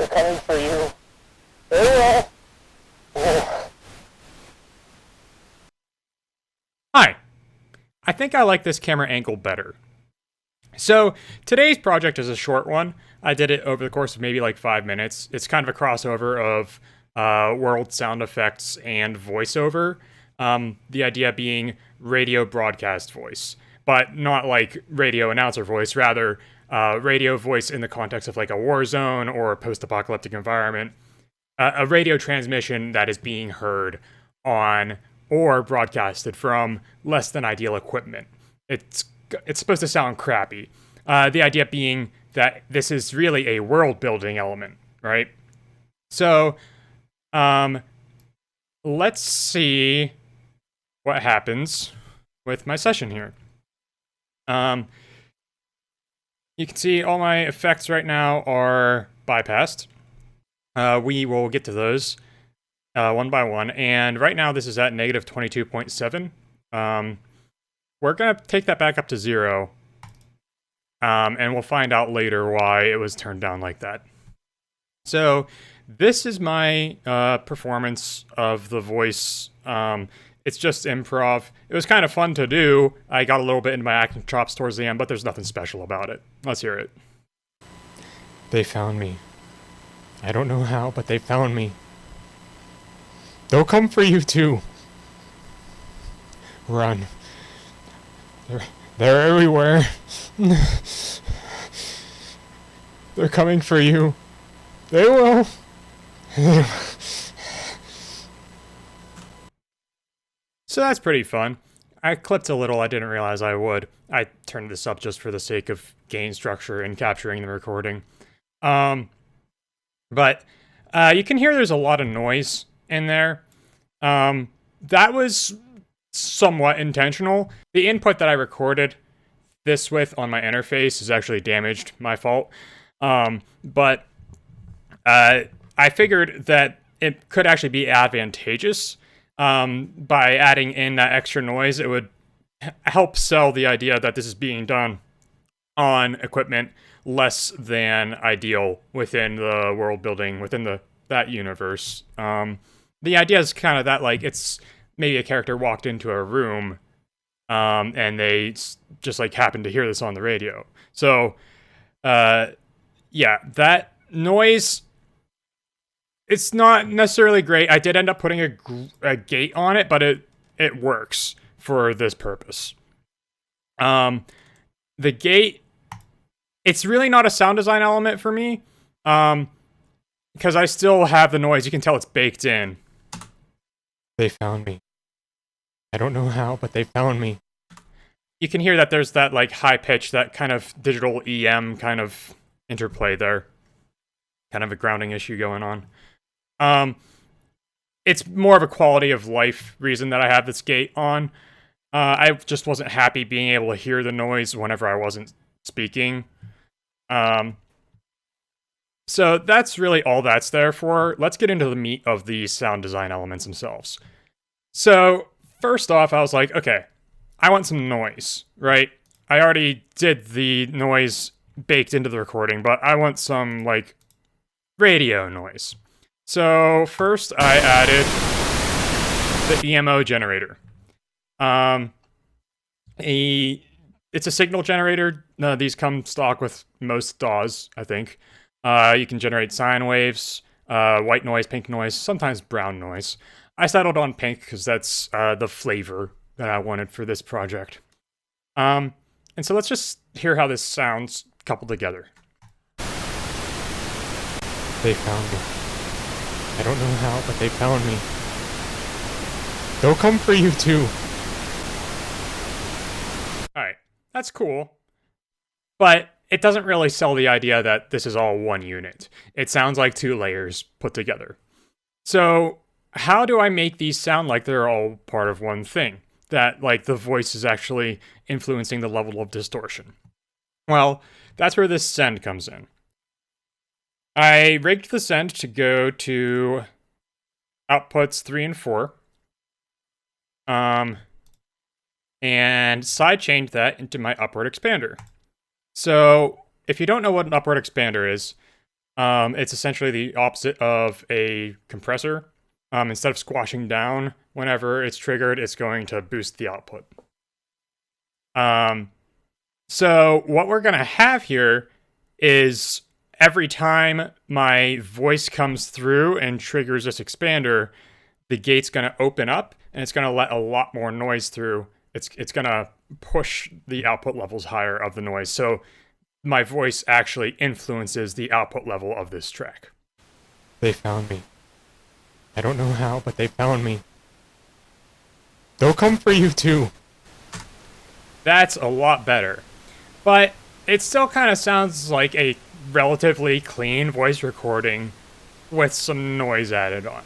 coming for you. Very well. Hi. I think I like this camera angle better. So today's project is a short one. I did it over the course of maybe like 5 minutes. It's kind of a crossover of world sound effects and voiceover. The idea being radio broadcast voice, but not like radio announcer voice, rather radio voice in the context of like a war zone or a post-apocalyptic environment. A radio transmission that is being heard on or broadcasted from less than ideal equipment. It's supposed to sound crappy. The idea being that this is really a world building element, right? So, let's see what happens with my session here. You can see all my effects right now are bypassed. We will get to those one by one. And right now this is at negative 22.7. We're going to take that back up to 0. And we'll find out later why it was turned down like that. So this is my performance of the voice. It's just improv. It was kind of fun to do. I got a little bit into my acting chops towards the end, but there's nothing special about it. Let's hear it. They found me. I don't know how, but they found me. They'll come for you too. Run. They're everywhere. They're coming for you. They will. So that's pretty fun. I clipped a little. I didn't realize I would. I turned this up just for the sake of gain structure and capturing the recording. But you can hear there's a lot of noise in there. That was somewhat intentional. The input that I recorded this with on my interface is actually damaged, my fault. But I figured that it could actually be advantageous. By adding in that extra noise, it would help sell the idea that this is being done on equipment less than ideal within the world building, within that universe. The idea is kind of that, like, it's maybe a character walked into a room, and they just, like, happened to hear this on the radio. So, yeah, that noise, it's not necessarily great. I did end up putting a gate on it, but it works for this purpose. The gate, it's really not a sound design element for me, because I still have the noise. You can tell it's baked in. They found me. I don't know how, but they found me. You can hear that there's that, like, high pitch, that kind of digital EM kind of interplay there. Kind of a grounding issue going on. It's more of a quality of life reason that I have this gate on. I just wasn't happy being able to hear the noise whenever I wasn't speaking. So that's really all that's there for. Let's get into the meat of the sound design elements themselves. So first off, I was like, okay, I want some noise, right? I already did the noise baked into the recording, but I want some, like, radio noise. So first I added the EMO generator. It's a signal generator. These come stock with most DAWs, I think. You can generate sine waves, white noise, pink noise, sometimes brown noise. I settled on pink because that's the flavor that I wanted for this project. And so let's just hear how this sounds coupled together. They found me. I don't know how, but they found me. They'll come for you too. Alright, that's cool. But it doesn't really sell the idea that this is all one unit. It sounds like 2 layers put together. So how do I make these sound like they're all part of one thing? That, like, the voice is actually influencing the level of distortion? Well, that's where this send comes in. I rigged the send to go to outputs 3 and 4. And sidechained that into my upward expander. So if you don't know what an upward expander is, It's essentially the opposite of a compressor. Instead of squashing down whenever it's triggered, it's going to boost the output. So what we're going to have here is every time my voice comes through and triggers this expander, the gate's going to open up and it's going to let a lot more noise through. It's going to push the output levels higher of the noise. So my voice actually influences the output level of this track. They found me. I don't know how, but they found me. They'll come for you too. That's a lot better. But it still kind of sounds like a relatively clean voice recording with some noise added on.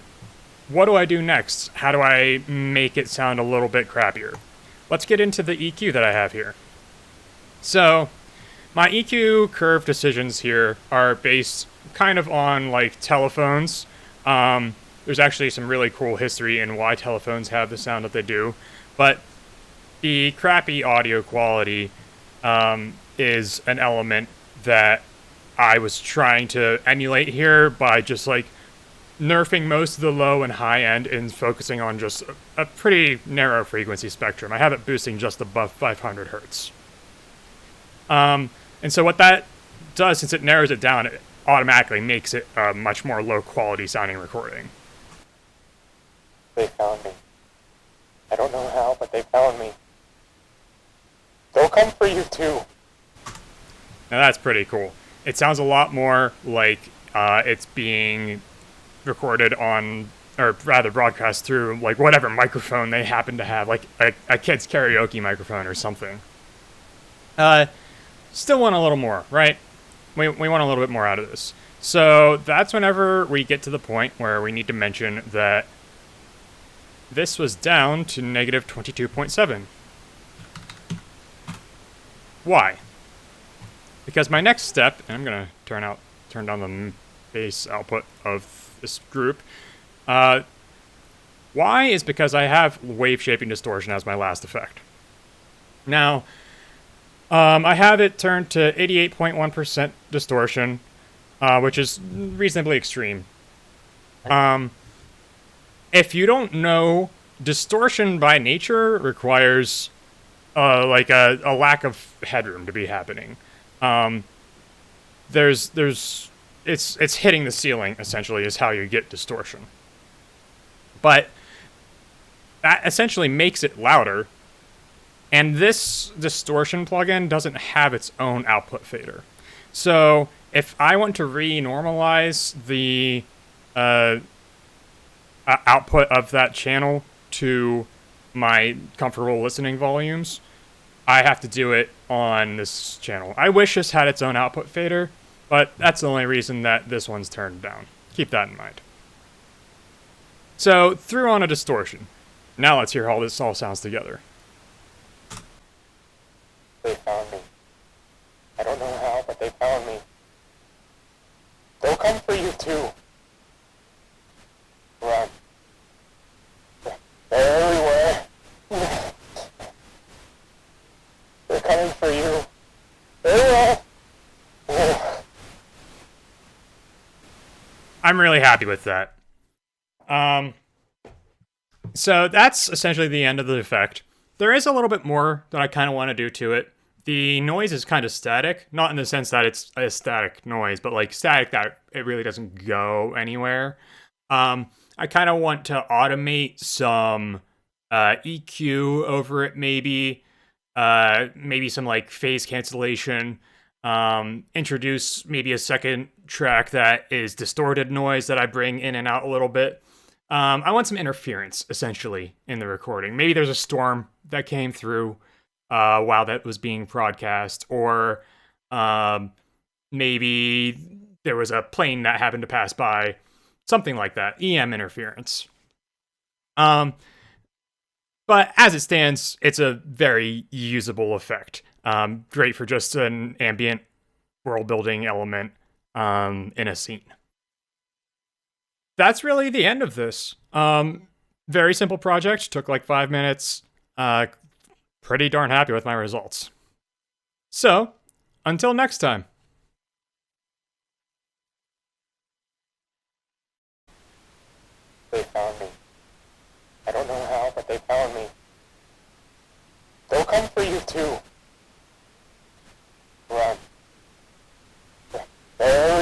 What do I do next? How do I make it sound a little bit crappier? Let's get into the EQ that I have here. So, my EQ curve decisions here are based kind of on like telephones. There's actually some really cool history in why telephones have the sound that they do, but the crappy audio quality is an element that I was trying to emulate here by just like nerfing most of the low and high end and focusing on just a pretty narrow frequency spectrum. I have it boosting just above 500 hertz. And so what that does, since it narrows it down, it automatically makes it a much more low quality sounding recording. They found me. I don't know how, but they found me. They'll come for you too. Now that's pretty cool. It sounds a lot more like it's being recorded on, or rather broadcast through, like whatever microphone they happen to have, like a kid's karaoke microphone or something. Still want a little more, right? We want a little bit more out of this. So that's whenever we get to the point where we need to mention that this was down to negative 22.7. Why? Because my next step, and I'm gonna turn down the bass output of this group. Why is because I have wave shaping distortion as my last effect. Now, I have it turned to 88.1% distortion, which is reasonably extreme. If you don't know, distortion by nature requires like a lack of headroom to be happening. It's hitting the ceiling, essentially, is how you get distortion. But that essentially makes it louder. And this distortion plugin doesn't have its own output fader. So if I want to re-normalize the output of that channel to my comfortable listening volumes, I have to do it on this channel. I wish this had its own output fader, but that's the only reason that this one's turned down. Keep that in mind. So, threw on a distortion. Now let's hear how this all sounds together. They found me. I don't know how, but they found me. They'll come for you too. Run. They're everywhere. They're coming for you. They will. I'm really happy with that. So that's essentially the end of the effect. There is a little bit more that I kind of want to do to it. The noise is kind of static, not in the sense that it's a static noise, but like static that it really doesn't go anywhere. I kind of want to automate some EQ over it, maybe some like phase cancellation, introduce maybe a second track that is distorted noise that I bring in and out a little bit. I want some interference, essentially, in the recording. Maybe there's a storm that came through while that was being broadcast, or maybe there was a plane that happened to pass by, something like that. EM interference. But as it stands, it's a very usable effect. Great for just an ambient world-building element in a scene. That's really the end of this. Very simple project, took like 5 minutes. Pretty darn happy with my results. So, until next time. They found me. I don't know how, but they found me. They'll come for you too. Run. Run.